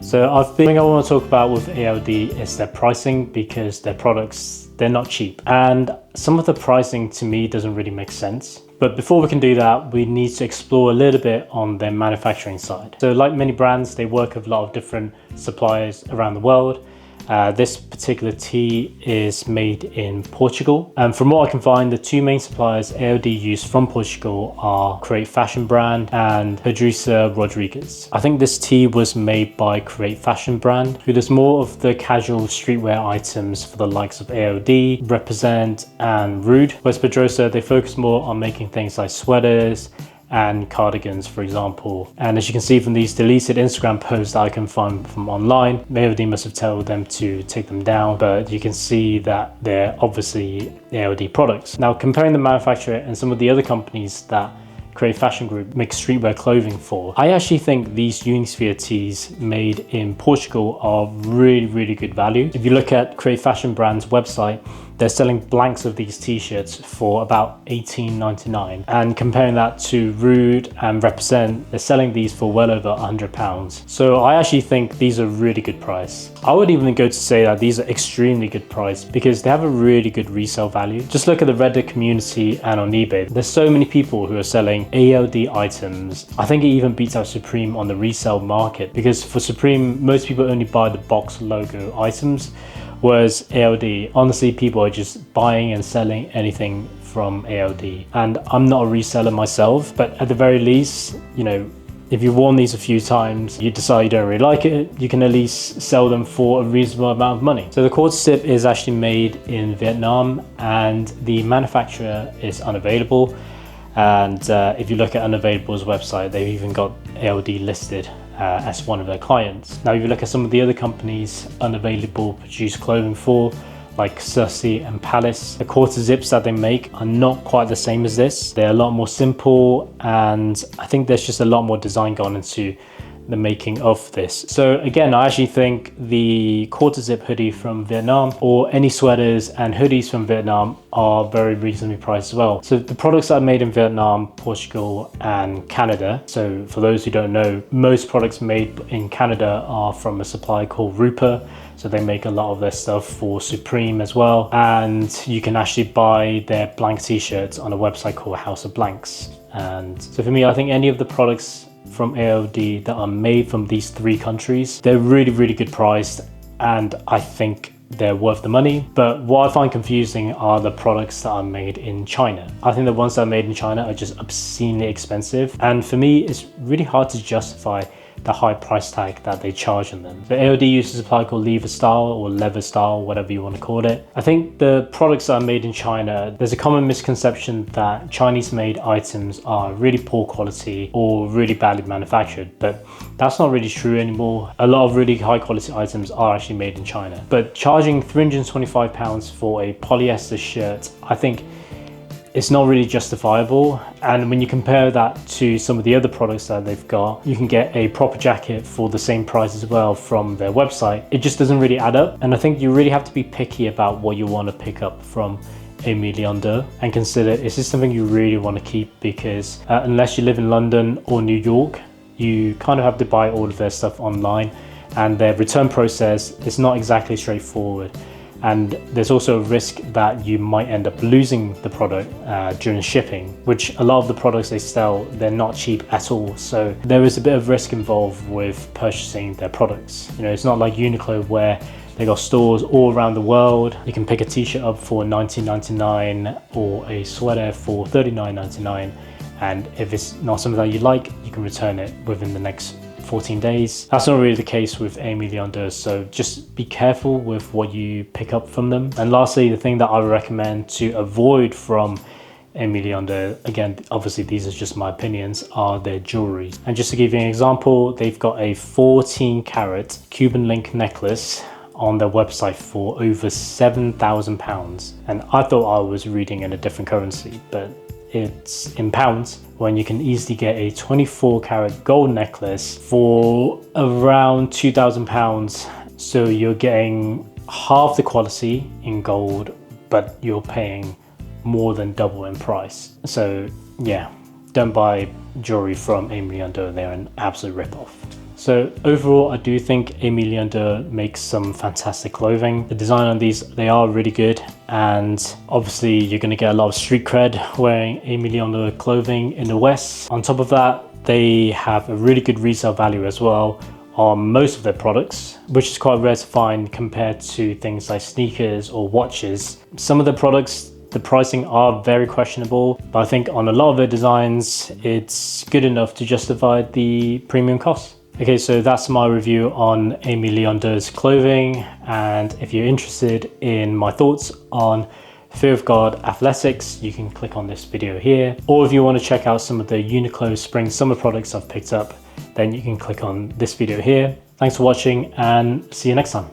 So the thing I want to talk about with ALD is their pricing, because their products, they're not cheap. And some of the pricing to me doesn't really make sense. But before we can do that, we need to explore a little bit on their manufacturing side. So like many brands, they work with a lot of different suppliers around the world. This particular tea is made in Portugal. And from what I can find, the two main suppliers ALD use from Portugal are Create Fashion brand and Pedriça Rodrigues. I think this tea was made by Create Fashion brand, who does more of the casual streetwear items for the likes of ALD, Represent and Rude. Whereas Pedriça, they focus more on making things like sweaters and cardigans, for example. And as you can see from these deleted Instagram posts that I can find from online, ALD must have told them to take them down, but you can see that they're obviously ALD products. Now, comparing the manufacturer and some of the other companies that Create Fashion Group makes streetwear clothing for, I actually think these Unisphere tees made in Portugal are really good value. If you look at Create Fashion brand's website, they're selling blanks of these t-shirts for about $18.99. And comparing that to Rude and Represent, they're selling these for well over £100. So I actually think these are really good price. I would even go to say that these are extremely good price because they have a really good resale value. Just look at the Reddit community and on eBay. There's so many people who are selling ALD items. I think it even beats out Supreme on the resale market, because for Supreme, most people only buy the box logo items. Whereas ALD, honestly, people are just buying and selling anything from ALD. And I'm not a reseller myself, but at the very least, you know, if you've worn these a few times, you decide you don't really like it, you can at least sell them for a reasonable amount of money. So the quarter zip is actually made in Vietnam and the manufacturer is unavailable. And if you look at Unavailable's website, they've even got ALD listed as one of their clients. Now, if you look at some of the other companies Unavailable produce clothing for, like Sussy and Palace, the quarter zips that they make are not quite the same as this. They're a lot more simple, and I think there's just a lot more design gone into the making of this. So again, I actually think the quarter zip hoodie from Vietnam or any sweaters and hoodies from Vietnam are very reasonably priced as well. So the products are made in Vietnam, Portugal and Canada. So for those who don't know, most products made in Canada are from a supplier called Rupa. So they make a lot of their stuff for Supreme as well. And you can actually buy their blank t-shirts on a website called House of Blanks. And so for me, I think any of the products from ALD that are made from these three countries, they're really good priced, and I think they're worth the money. But what I find confusing are the products that are made in China. I think the ones that are made in China are just obscenely expensive, and for me it's really hard to justify the high price tag that they charge on them. The ALD uses a supply called Lever Style or Leather Style, whatever you want to call it. I think the products that are made in China, there's a common misconception that Chinese made items are really poor quality or really badly manufactured, but that's not really true anymore. A lot of really high quality items are actually made in China. But charging £325 for a polyester shirt, I think it's not really justifiable. And when you compare that to some of the other products that they've got, you can get a proper jacket for the same price as well from their website. It just doesn't really add up. And I think you really have to be picky about what you want to pick up from Aime Leon Dore and consider, is this something you really want to keep? Because unless you live in London or New York, you kind of have to buy all of their stuff online, and their return process is not exactly straightforward. And there's also a risk that you might end up losing the product during shipping, which a lot of the products they sell, they're not cheap at all. So there is a bit of risk involved with purchasing their products. You know, it's not like Uniqlo where they got stores all around the world. You can pick a t-shirt up for $19.99 or a sweater for $39.99. And if it's not something that you like, you can return it within the next 14 days. That's not really the case with Aime Leon Dore, so just be careful with what you pick up from them. And lastly, the thing that I would recommend to avoid from Aime Leon Dore, again, obviously these are just my opinions, are their jewelry. And just to give you an example, they've got a 14 carat Cuban link necklace on their website for over £7,000. And I thought I was reading in a different currency, but it's in pounds, when you can easily get a 24 carat gold necklace for around £2,000. So you're getting half the quality in gold, but you're paying more than double in price. So yeah, don't buy jewelry from Aime Leon Dore, they're an absolute rip-off. So overall, I do think Aime Leon Dore makes some fantastic clothing. The design on these, they are really good. And obviously you're gonna get a lot of street cred wearing Aime Leon Dore clothing in the West. On top of that, they have a really good resale value as well on most of their products, which is quite rare to find compared to things like sneakers or watches. Some of the products, the pricing are very questionable, but I think on a lot of their designs, it's good enough to justify the premium cost. Okay, so that's my review on Aime Leon Dore's clothing. And if you're interested in my thoughts on Fear of God athletics, you can click on this video here. Or if you want to check out some of the Uniqlo spring summer products I've picked up, then you can click on this video here. Thanks for watching and see you next time.